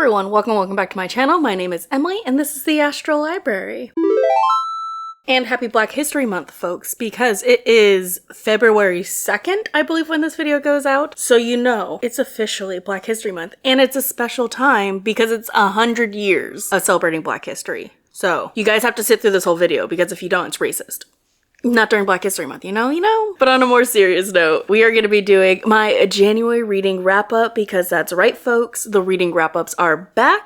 everyone, welcome back to my channel. My name is Emily and this is the Astral Library. And happy Black History Month, folks, because it is February 2nd, I believe, when this video goes out. So you know, it's officially Black History Month, and it's a special time because it's 100 years of celebrating Black history. So you guys have to sit through this whole video because if you don't, it's racist. Not during Black History Month, you know? But on a more serious note, we are going to be doing my January reading wrap-up because that's right, folks. The reading wrap-ups are back.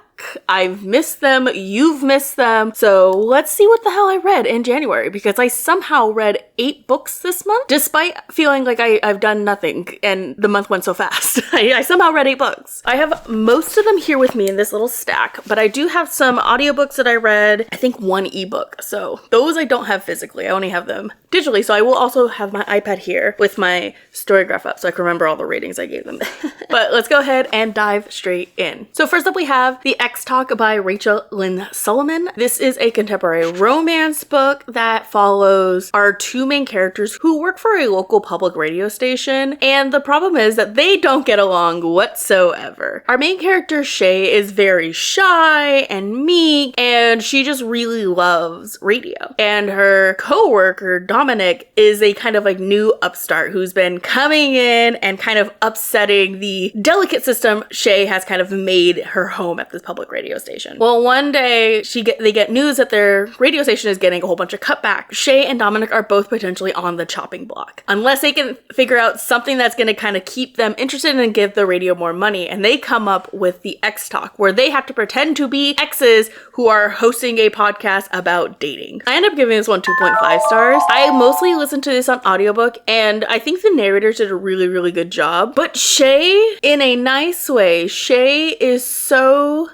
I've missed them, you've missed them, so let's see what the hell I read in January, because I somehow read 8 books this month, despite feeling like I've done nothing, and the month went so fast. I somehow read 8 books. I have most of them here with me in this little stack, but I do have some audiobooks that I read, I think 1 ebook, so those I don't have physically, I only have them digitally, so I will also have my iPad here with my Storygraph up, so I can remember all the ratings I gave them. But let's go ahead and dive straight in. So first up we have The X-Talk by Rachel Lynn Solomon. This is a contemporary romance book that follows our 2 main characters who work for a local public radio station, and the problem is that they don't get along whatsoever. Our main character, Shay, is very shy and meek, and she just really loves radio. And her co-worker, Dominic, is a kind of like new upstart who's been coming in and kind of upsetting the delicate system Shay has kind of made her home at this public radio station. Well, one day they get news that their radio station is getting a whole bunch of cutbacks. Shay and Dominic are both potentially on the chopping block unless they can figure out something that's going to kind of keep them interested and give the radio more money. And they come up with the X-Talk, where they have to pretend to be exes who are hosting a podcast about dating. I end up giving this one 2.5 stars. I mostly listened to this on audiobook, and I think the narrators did a really good job. But Shay, in a nice way, Shay is so...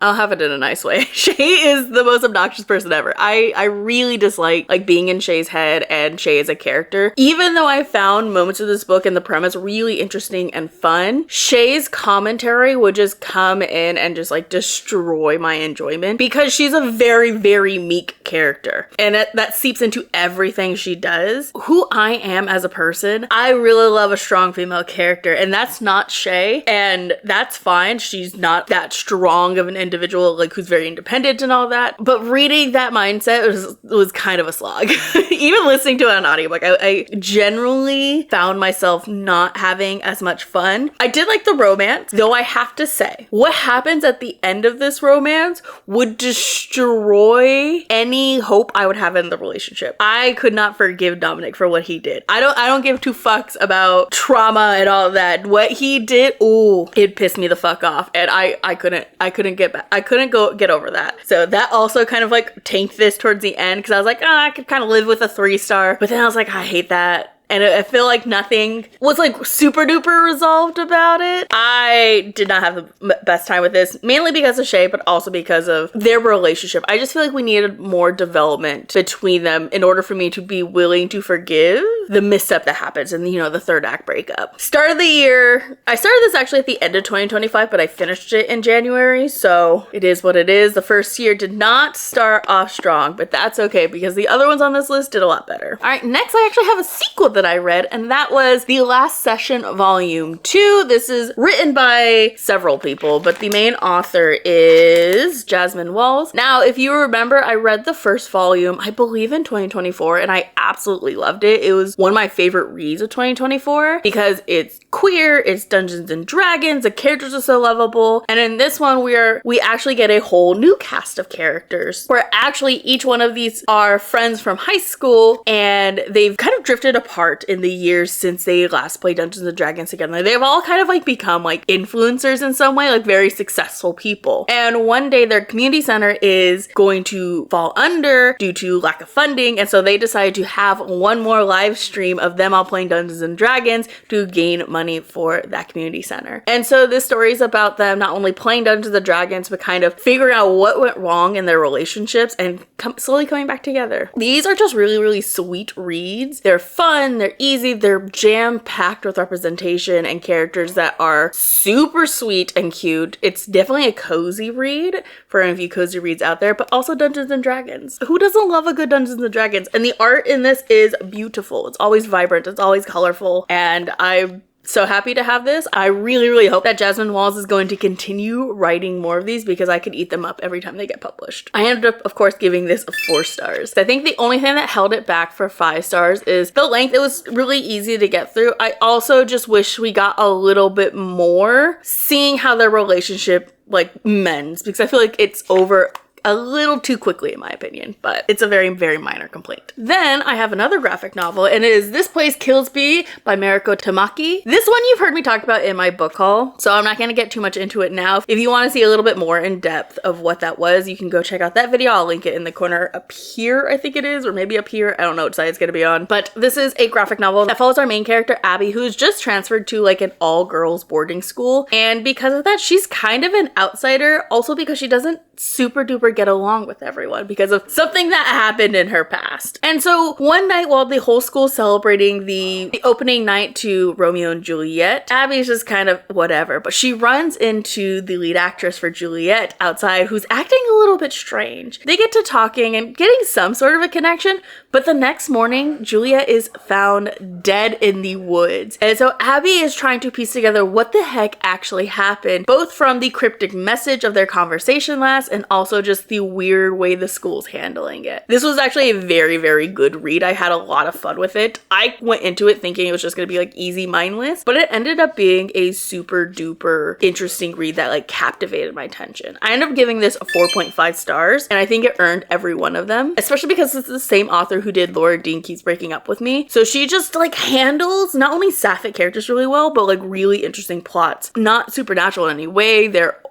I'll have it in a nice way. Shay is the most obnoxious person ever. I really dislike being in Shay's head and Shay as a character. Even though I found moments of this book and the premise really interesting and fun, Shay's commentary would just come in and just destroy my enjoyment because she's a very meek character. And that seeps into everything she does. Who I am as a person, I really love a strong female character, and that's not Shay, and that's fine. She's not that strong of an individual who's very independent and all that, but reading that mindset was kind of a slog. Even listening to it on audiobook, I generally found myself not having as much fun. I did like the romance, though I have to say, what happens at the end of this romance would destroy any hope I would have in the relationship. I could not forgive Dominic for what he did. I don't give 2 fucks about trauma and all that. What he did, ooh, it pissed me the fuck off, and I couldn't get over that. So that also kind of tanked this towards the end, because I was like, I could kind of live with a 3-star, but then I was like, I hate that. And I feel like nothing was super duper resolved about it. I did not have the best time with this, mainly because of Shay, but also because of their relationship. I just feel like we needed more development between them in order for me to be willing to forgive the misstep that happens in, the 3rd act breakup. Start of the year, I started this actually at the end of 2025, but I finished it in January, so it is what it is. The first year did not start off strong, but that's okay because the other ones on this list did a lot better. All right, next I actually have a sequel that I read, and that was The Last Session Volume 2. This is written by several people, but the main author is Jasmine Walls. Now, if you remember, I read the first volume, I believe in 2024, and I absolutely loved it. It was one of my favorite reads of 2024 because it's queer, it's Dungeons and Dragons, the characters are so lovable, and in this one we actually get a whole new cast of characters where actually each one of these are friends from high school, and they've kind of drifted apart in the years since they last played Dungeons and Dragons together. They've all kind of become influencers in some way, very successful people. And one day their community center is going to fall under due to lack of funding, and so they decided to have one more live stream of them all playing Dungeons and Dragons to gain money for that community center. And so this story is about them not only playing Dungeons and Dragons, but kind of figuring out what went wrong in their relationships and slowly coming back together. These are just really sweet reads. They're fun, they're easy, they're jam-packed with representation and characters that are super sweet and cute. It's definitely a cozy read for any of you cozy reads out there, but also Dungeons and Dragons. Who doesn't love a good Dungeons and Dragons? And the art in this is beautiful. It's always vibrant, it's always colorful, and I so happy to have this. I really hope that Jasmine Walls is going to continue writing more of these because I could eat them up every time they get published. I ended up, of course, giving this 4 stars. I think the only thing that held it back for 5 stars is the length. It was really easy to get through. I also just wish we got a little bit more seeing how their relationship like mends, because I feel like it's over a little too quickly in my opinion, but it's a very minor complaint. Then I have another graphic novel, and it is This Place Kills Me by Mariko Tamaki. This one you've heard me talk about in my book haul, so I'm not going to get too much into it now. If you want to see a little bit more in depth of what that was, you can go check out that video. I'll link it in the corner up here, I think it is, or maybe up here. I don't know which side it's going to be on, but this is a graphic novel that follows our main character, Abby, who's just transferred to like an all-girls boarding school, and because of that, she's kind of an outsider, also because she doesn't super duper get along with everyone because of something that happened in her past. And so one night while the whole school's celebrating the opening night to Romeo and Juliet, Abby's just kind of whatever, but she runs into the lead actress for Juliet outside, who's acting a little bit strange. They get to talking and getting some sort of a connection, but the next morning, Juliet is found dead in the woods. And so Abby is trying to piece together what the heck actually happened, both from the cryptic message of their conversation last and also just the weird way the school's handling it. This was actually a very good read. I had a lot of fun with it. I went into it thinking it was just gonna be like easy, mindless, but it ended up being a super duper interesting read that like captivated my attention. I ended up giving this a 4.5 stars, and I think it earned every one of them, especially because it's the same author who did Laura Dean Keeps Breaking Up With Me. So she just like handles not only sapphic characters really well, but like really interesting plots. Not supernatural in any way. They're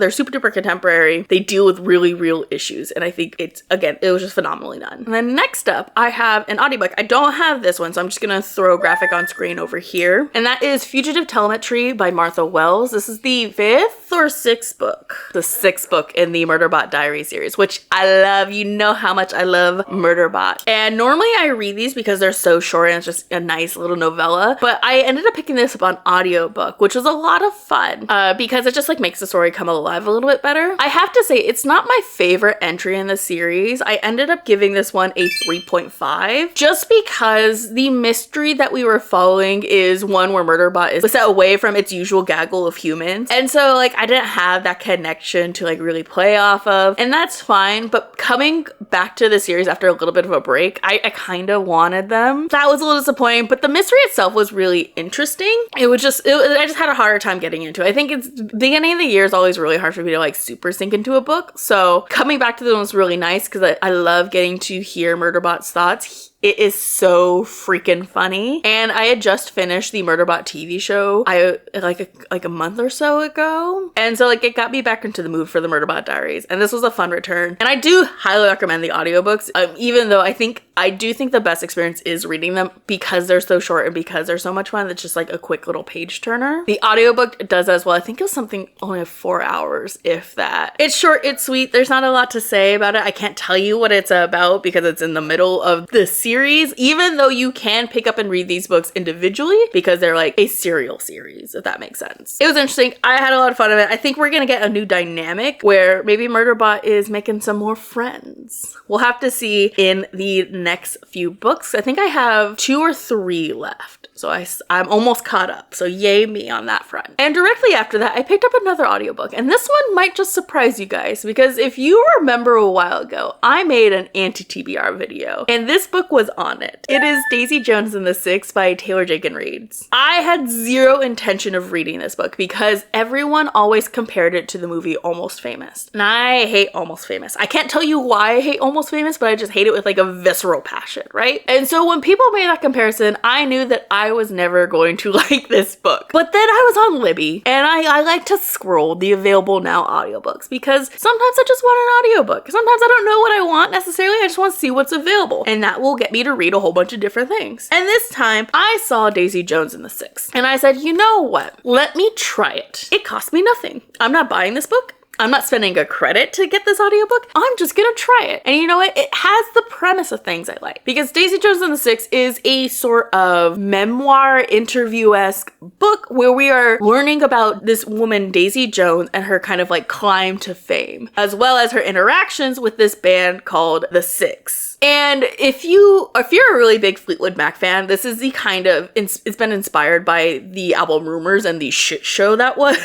super duper contemporary. They deal with really real issues, and I think it was just phenomenally done. And then next up, I have an audiobook. I don't have this one, so I'm just gonna throw a graphic on screen over here. And that is Fugitive Telemetry by Martha Wells. This is the 5th or 6th book. The 6th book in the Murderbot Diary series, which I love. You know how much I love Murderbot. And normally I read these because they're so short and it's just a nice little novella, but I ended up picking this up on audiobook, which was a lot of fun because it just like makes the story come alive a little bit better. I have to say, it's not my favorite entry in the series. I ended up giving this one a 3.5 just because the mystery that we were following is one where Murderbot is set away from its usual gaggle of humans. And so like I didn't have that connection to like really play off of, and that's fine. But coming back to the series after a little bit of a break, I kind of wanted them. That was a little disappointing, but the mystery itself was really interesting. I just had a harder time getting into it. I think it's beginning of the year is always really hard for me to like super sink into a book. So coming back to them was really nice because I love getting to hear Murderbot's thoughts. It is so freaking funny. And I had just finished the Murderbot TV show like a month or so ago. And so like it got me back into the mood for the Murderbot Diaries. And this was a fun return. And I do highly recommend the audiobooks, even though I do think the best experience is reading them because they're so short and because they're so much fun. It's just like a quick little page turner. The audiobook does as well. I think it was something only 4 hours, if that. It's short, it's sweet. There's not a lot to say about it. I can't tell you what it's about because it's in the middle of the series, even though you can pick up and read these books individually because they're like a serial series, if that makes sense. It was interesting. I had a lot of fun of it. I think we're gonna get a new dynamic where maybe Murderbot is making some more friends. We'll have to see in the next few books. I think I have 2 or 3 left. So I'm almost caught up. So yay me on that front. And directly after that, I picked up another audiobook. And this one might just surprise you guys because if you remember a while ago, I made an anti-TBR video and this book was on it. It is Daisy Jones and the Six by Taylor Jenkins Reid. I had zero intention of reading this book because everyone always compared it to the movie Almost Famous. And I hate Almost Famous. I can't tell you why I hate Almost Famous, but I just hate it with like a visceral passion, right? And so when people made that comparison, I knew that I was never going to like this book. But then I was on Libby and I like to scroll the available now audiobooks because sometimes I just want an audiobook. Sometimes I don't know what I want necessarily. I just want to see what's available. And that will get me to read a whole bunch of different things. And this time I saw Daisy Jones and the Six. And I said, you know what? Let me try it. It cost me nothing. I'm not buying this book. I'm not spending a credit to get this audiobook. I'm just gonna try it. And you know what? It has the premise of things I like. Because Daisy Jones and the Six is a sort of memoir interview-esque book where we are learning about this woman, Daisy Jones, and her kind of like climb to fame, as well as her interactions with this band called The Six. And if you're a really big Fleetwood Mac fan, this is the kind of, it's been inspired by the album Rumors and the shit show that was.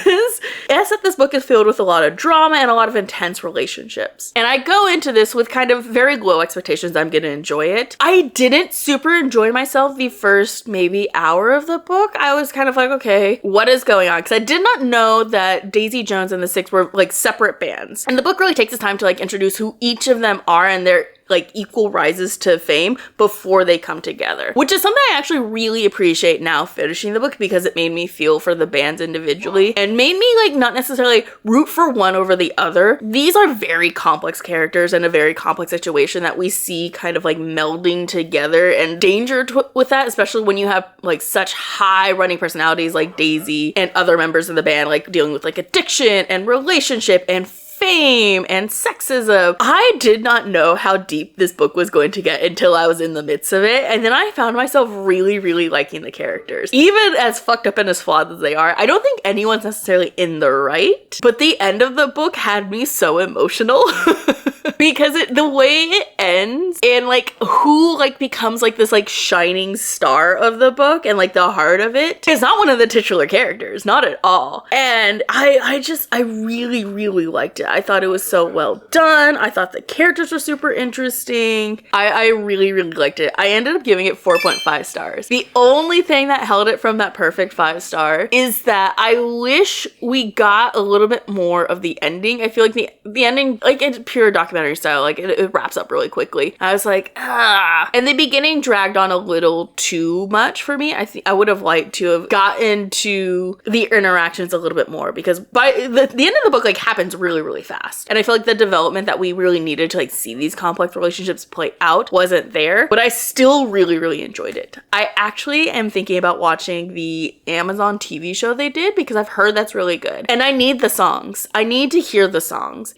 Yes, that this book is filled with a lot of drama and a lot of intense relationships. And I go into this with kind of very low expectations I'm gonna enjoy it. I didn't super enjoy myself the first maybe hour of the book. I was kind of like, okay, what is going on? Because I did not know that Daisy Jones and the Six were like separate bands. And the book really takes its time to like introduce who each of them are and their like equal rises to fame before they come together, which is something I actually really appreciate now finishing the book, because it made me feel for the bands individually and made me like not necessarily root for one over the other. These are very complex characters in a very complex situation that we see kind of like melding together, and danger with that, especially when you have like such high running personalities like Daisy and other members of the band like dealing with like addiction and relationship and fame and sexism. I did not know how deep this book was going to get until I was in the midst of it, and then I found myself really, really liking the characters. Even as fucked up and as flawed as they are, I don't think anyone's necessarily in the right, but the end of the book had me so emotional. Because the way it ends and like who like becomes like this like shining star of the book and like the heart of it is not one of the titular characters, not at all. And I really, really liked it. I thought it was so well done. I thought the characters were super interesting. I really, really liked it. I ended up giving it 4.5 stars. The only thing that held it from that perfect 5-star is that I wish we got a little bit more of the ending. I feel like the ending, like it's pure documentary style, like it wraps up really quickly. I was like, ah. And the beginning dragged on a little too much for me. I think I would have liked to have gotten to the interactions a little bit more, because by the end of the book like happens really, really fast. And I feel like the development that we really needed to like see these complex relationships play out wasn't there, but I still really, really enjoyed it. I actually am thinking about watching the Amazon TV show they did, because I've heard that's really good. And I need the songs. I need to hear the songs.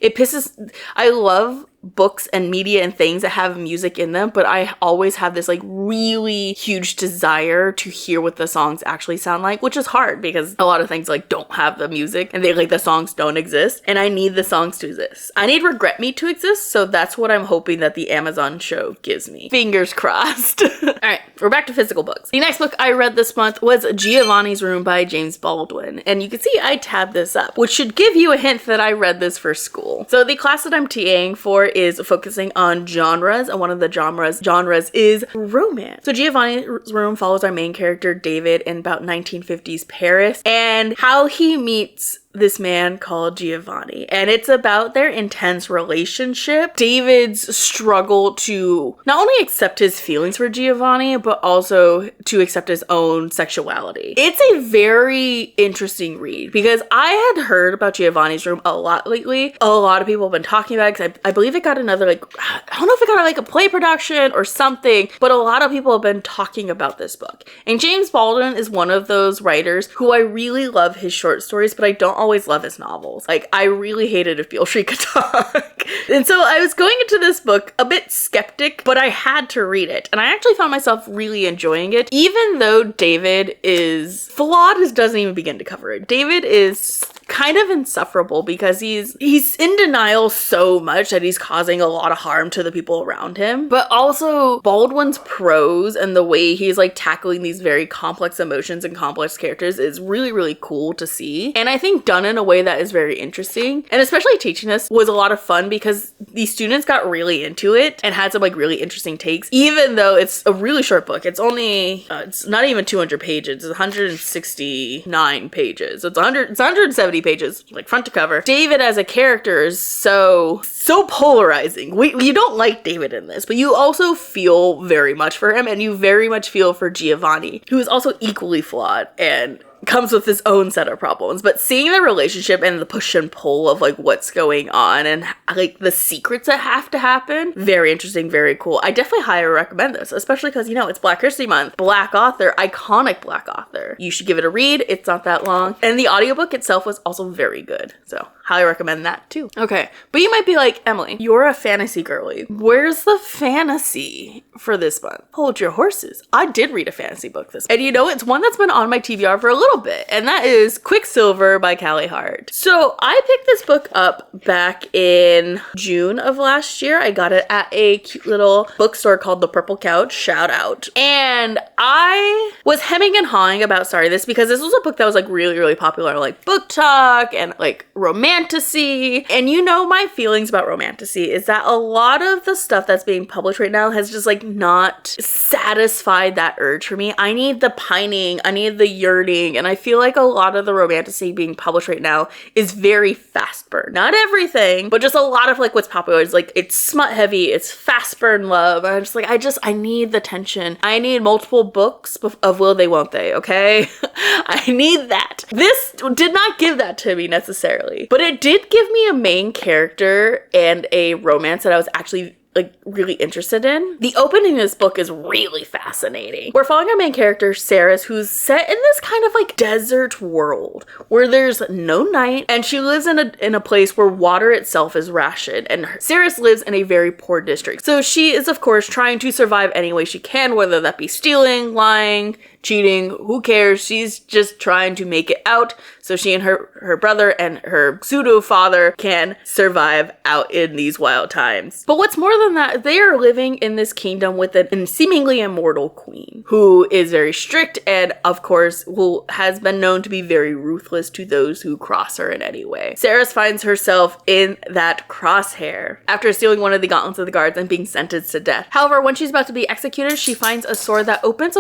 I love books and media and things that have music in them, but I always have this like really huge desire to hear what the songs actually sound like, which is hard because a lot of things like don't have the music and they like the songs don't exist, and I need the songs to exist. I need Regret Me to exist, so that's what I'm hoping that the Amazon show gives me. Fingers crossed. All right, we're back to physical books. The next book I read this month was Giovanni's Room by James Baldwin, and you can see I tabbed this up, which should give you a hint that I read this for school. So the class that I'm TAing for is focusing on genres, and one of the genres is romance. So Giovanni's Room follows our main character David in about 1950s Paris and how he meets this man called Giovanni, and it's about their intense relationship, David's struggle to not only accept his feelings for Giovanni, but also to accept his own sexuality. It's a very interesting read, because I had heard about Giovanni's Room a lot lately. A lot of people have been talking about it, because I believe it got another, like, I don't know if it got like a play production or something, but a lot of people have been talking about this book. And James Baldwin is one of those writers who I really love his short stories, but I don't always love his novels. Like, I really hated If Beale Street Could Talk. And so I was going into this book a bit skeptic, but I had to read it. And I actually found myself really enjoying it, even though David is flawed as doesn't even begin to cover it. David is kind of insufferable because he's in denial so much that he's causing a lot of harm to the people around him. But also Baldwin's prose and the way he's like tackling these very complex emotions and complex characters is really, really cool to see. And I think done in a way that is very interesting. And especially teaching this was a lot of fun because these students got really into it and had some like really interesting takes, even though it's a really short book. It's only, it's not even 200 pages. It's 169 pages. It's 170 pages, like front to cover. David as a character is so polarizing. You don't like David in this, but you also feel very much for him, and you very much feel for Giovanni, who is also equally flawed and comes with his own set of problems. But seeing the relationship and the push and pull of like what's going on and like the secrets that have to happen, very interesting, very cool. I definitely highly recommend this, especially because, you know, it's Black History Month. Black author, iconic Black author. You should give it a read. It's not that long. And the audiobook itself was also very good. So highly recommend that too. Okay, but you might be like, Emily, you're a fantasy girly. Where's the fantasy for this month? Hold your horses. I did read a fantasy book this month. And you know, it's one that's been on my TBR for a little bit, and that is Quicksilver by Callie Hart. So I picked this book up back in June of last year. I got it at a cute little bookstore called The Purple Couch. Shout out. And I was hemming and hawing about starting this because this was a book that was like really, really popular on like Book Talk and like romantasy. And you know, my feelings about romantasy is that a lot of the stuff that's being published right now has just like not satisfied that urge for me. I need the pining, I need the yearning, and I feel like a lot of the romantasy being published right now is very fast burn. Not everything, but just a lot of like what's popular is like it's smut heavy, it's fast burn love. I'm just like, I need the tension. I need multiple books of will they, won't they, okay? I need that. This did not give that to me necessarily, but it did give me a main character and a romance that I was actually like really interested in. The opening of this book is really fascinating. We're following our main character, Saris, who's set in this kind of like desert world where there's no night, and she lives in a place where water itself is rationed, and Saris lives in a very poor district. So she is of course trying to survive any way she can, whether that be stealing, lying, cheating, who cares? She's just trying to make it out so she and her brother and her pseudo father can survive out in these wild times. But what's more than that, they are living in this kingdom with an seemingly immortal queen who is very strict and of course has been known to be very ruthless to those who cross her in any way. Saris finds herself in that crosshair after stealing one of the gauntlets of the guards and being sentenced to death. However, when she's about to be executed, she finds a sword that opens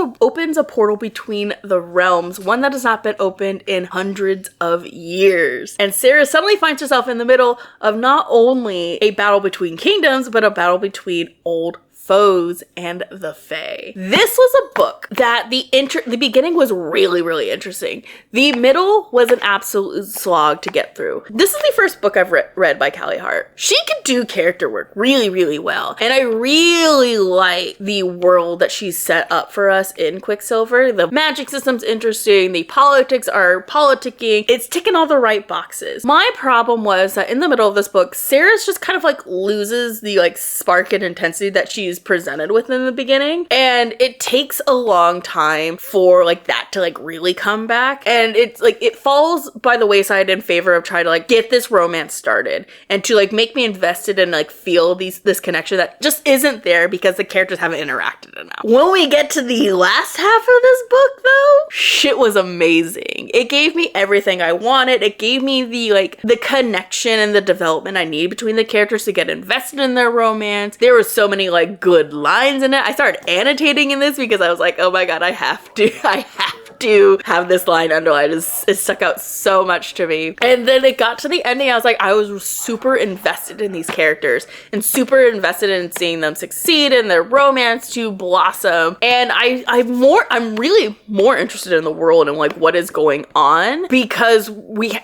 a portal between the realms, one that has not been opened in hundreds of years. And Sarah suddenly finds herself in the middle of not only a battle between kingdoms, but a battle between old foes and the Fae. This was a book that the beginning was really, really interesting. The middle was an absolute slog to get through. This is the first book I've read by Callie Hart. She could do character work really, really well. And I really like the world that she's set up for us in Quicksilver. The magic system's interesting. The politics are politicking. It's ticking all the right boxes. My problem was that in the middle of this book, Sarah's just kind of like loses the like spark and intensity that she's presented with in the beginning, and it takes a long time for like that to like really come back, and it's like it falls by the wayside in favor of trying to like get this romance started and to like make me invested and like feel this connection that just isn't there because the characters haven't interacted enough. When we get to the last half of this book though, shit was amazing. It gave me everything I wanted. It gave me the connection and the development I need between the characters to get invested in their romance. There were so many like good lines in it. I started annotating in this because I was like, oh my god, I have to have this line underlined. It stuck out so much to me. And then it got to the ending, I was like, I was super invested in these characters and super invested in seeing them succeed and their romance to blossom. And I'm really more interested in the world and like what is going on because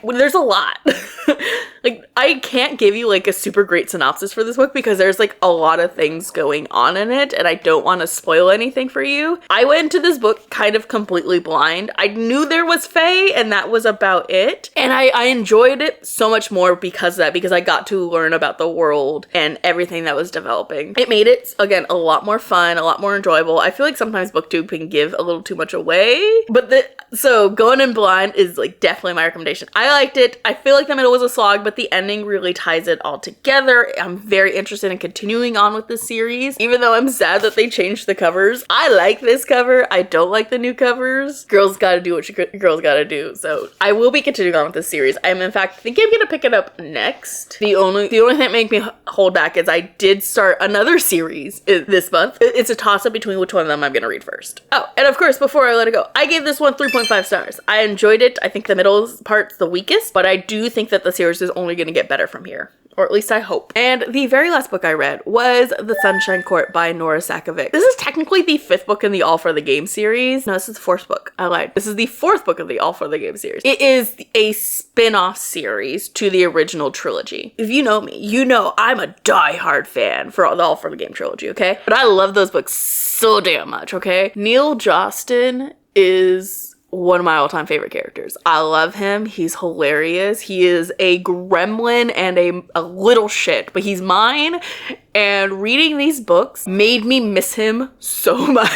there's a lot. Like, I can't give you like a super great synopsis for this book because there's like a lot of things going on in it and I don't want to spoil anything for you. I went into this book kind of completely blind. I knew there was Fae and that was about it. And I enjoyed it so much more because of that, because I got to learn about the world and everything that was developing. It made it, again, a lot more fun, a lot more enjoyable. I feel like sometimes booktube can give a little too much away, so going in blind is like definitely my recommendation. I liked it. I feel like the middle was a slog, but the ending really ties it all together. I'm very interested in continuing on with this series, even though I'm sad that they changed the covers. I like this cover. I don't like the new covers. Girls gotta do what girls gotta do. So I will be continuing on with this series. I'm in fact thinking I'm gonna pick it up next. The only thing that made me hold back is I did start another series this month. It's a toss-up between which one of them I'm gonna read first. Oh, and of course, before I let it go, I gave this one 3.5 stars. I enjoyed it. I think the middle part's the weakest, but I do think that the series is only going to get better from here. Or at least I hope. And the very last book I read was The Sunshine Court by Nora Sakovic. This is technically the 5th book in the All for the Game series. No, this is the 4th book. I lied. This is the 4th book of the All for the Game series. It is a spin-off series to the original trilogy. If you know me, you know I'm a die-hard fan for the All for the Game trilogy, okay? But I love those books so damn much, okay? Neil Jostin is one of my all-time favorite characters. I love him. He's hilarious. He is a gremlin and a little shit, but he's mine. And reading these books made me miss him so much.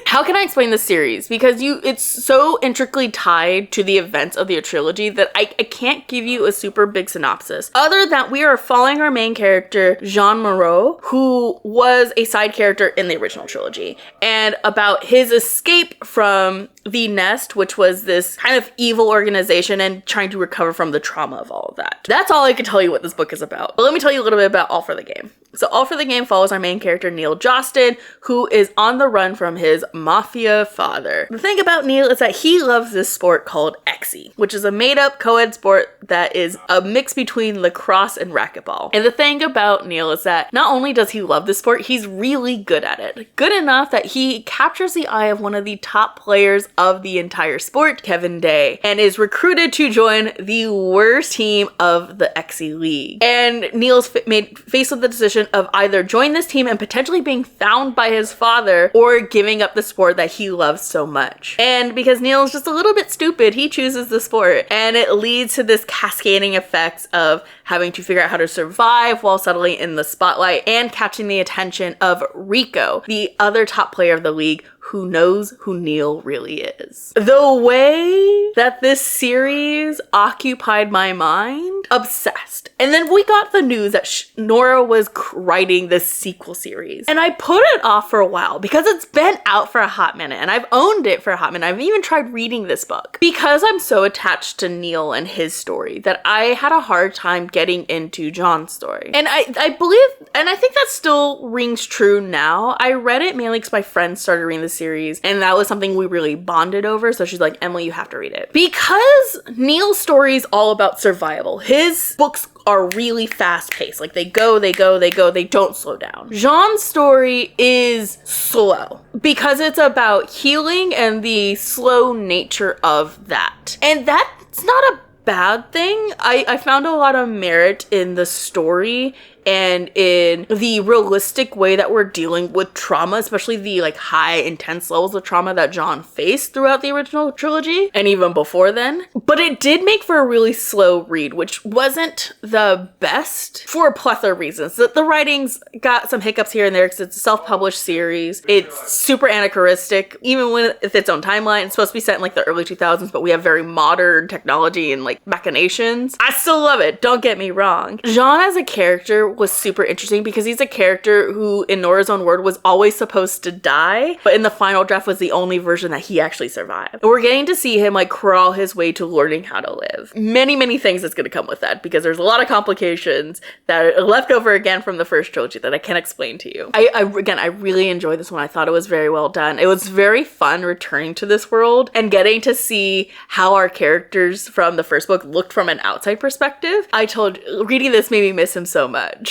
How can I explain this series? Because it's so intricately tied to the events of the trilogy that I can't give you a super big synopsis. Other than we are following our main character, Jean Moreau, who was a side character in the original trilogy, and about his escape from the Nest, which was this kind of evil organization, and trying to recover from the trauma of all of that. That's all I can tell you what this book is about. But let me tell you a little bit about All for the Game. So All for the Game follows our main character, Neil Jostin, who is on the run from his mafia father. The thing about Neil is that he loves this sport called Xe, which is a made-up co-ed sport that is a mix between lacrosse and racquetball. And the thing about Neil is that not only does he love the sport, he's really good at it. Good enough that he captures the eye of one of the top players of the entire sport, Kevin Day, and is recruited to join the worst team of the Xe League. And Neil's faced with the decision of either joining this team and potentially being found by his father, or giving up the sport that he loves so much. And because Neil is just a little bit stupid, he chooses the sport, and it leads to this cascading effects of having to figure out how to survive while settling in the spotlight and catching the attention of Rico, the other top player of the league, who knows who Neil really is. The way that this series occupied my mind, obsessed. And then we got the news that Nora was writing this sequel series. And I put it off for a while because it's been out for a hot minute, and I've owned it for a hot minute. I've even tried reading this book because I'm so attached to Neil and his story that I had a hard time getting into John's story. And I believe, and I think that still rings true now. I read it mainly because my friends started reading this series, and that was something we really bonded over. So she's like, Emily, you have to read it. Because Neil's story is all about survival. His books are really fast paced. Like they go, they don't slow down. Jean's story is slow because it's about healing and the slow nature of that. And that's not a bad thing. I found a lot of merit in the story and in the realistic way that we're dealing with trauma, especially the like high intense levels of trauma that John faced throughout the original trilogy and even before then. But it did make for a really slow read, which wasn't the best for a plethora of reasons. The writing's got some hiccups here and there because it's a self-published series. It's super anachronistic, even with its own timeline. It's supposed to be set in like the early 2000s, but we have very modern technology and like machinations. I still love it, don't get me wrong. Jean as a character was super interesting because he's a character who, in Nora's own word, was always supposed to die, but in the final draft was the only version that he actually survived. And we're getting to see him like crawl his way to learning how to live. Many things that's going to come with that because there's a lot of complications that are left over again from the first trilogy that I can't explain to you. I really enjoyed this one. I thought it was very well done. It was very fun returning to this world and getting to see how our characters from the first book looked from an outside perspective. Reading this made me miss him so much.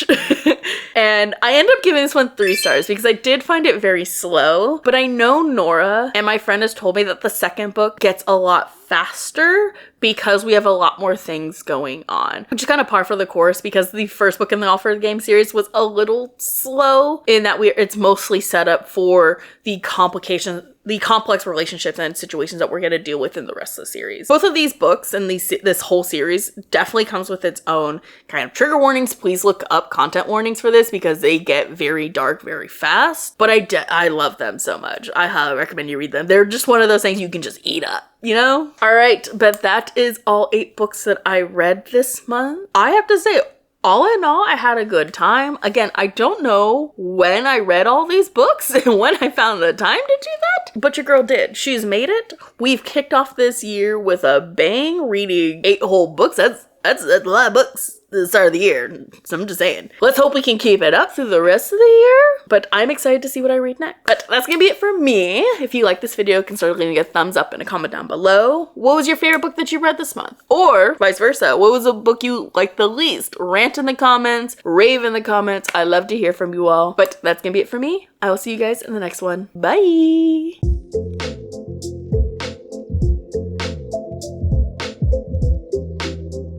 And I end up giving this one 3 stars because I did find it very slow, but I know Nora and my friend has told me that the second book gets a lot faster because we have a lot more things going on, which is kind of par for the course because the first book in the All for the Game series was a little slow in that it's mostly set up for the complex relationships and situations that we're going to deal with in the rest of the series. Both of these books and this whole series definitely comes with its own kind of trigger warnings. Please look up content warnings for this because they get very dark very fast, but I love them so much. I highly recommend you read them. They're just one of those things you can just eat up, you know? All right, but that is all 8 books that I read this month. I have to say, all in all, I had a good time. Again, I don't know when I read all these books and when I found the time to do that, but your girl did. She's made it. We've kicked off this year with a bang, reading 8 whole books. That's a lot of books at the start of the year. So I'm just saying. Let's hope we can keep it up through the rest of the year. But I'm excited to see what I read next. But that's gonna be it for me. If you like this video, consider leaving a thumbs up and a comment down below. What was your favorite book that you read this month? Or vice versa. What was a book you liked the least? Rant in the comments, rave in the comments. I love to hear from you all. But that's gonna be it for me. I will see you guys in the next one. Bye!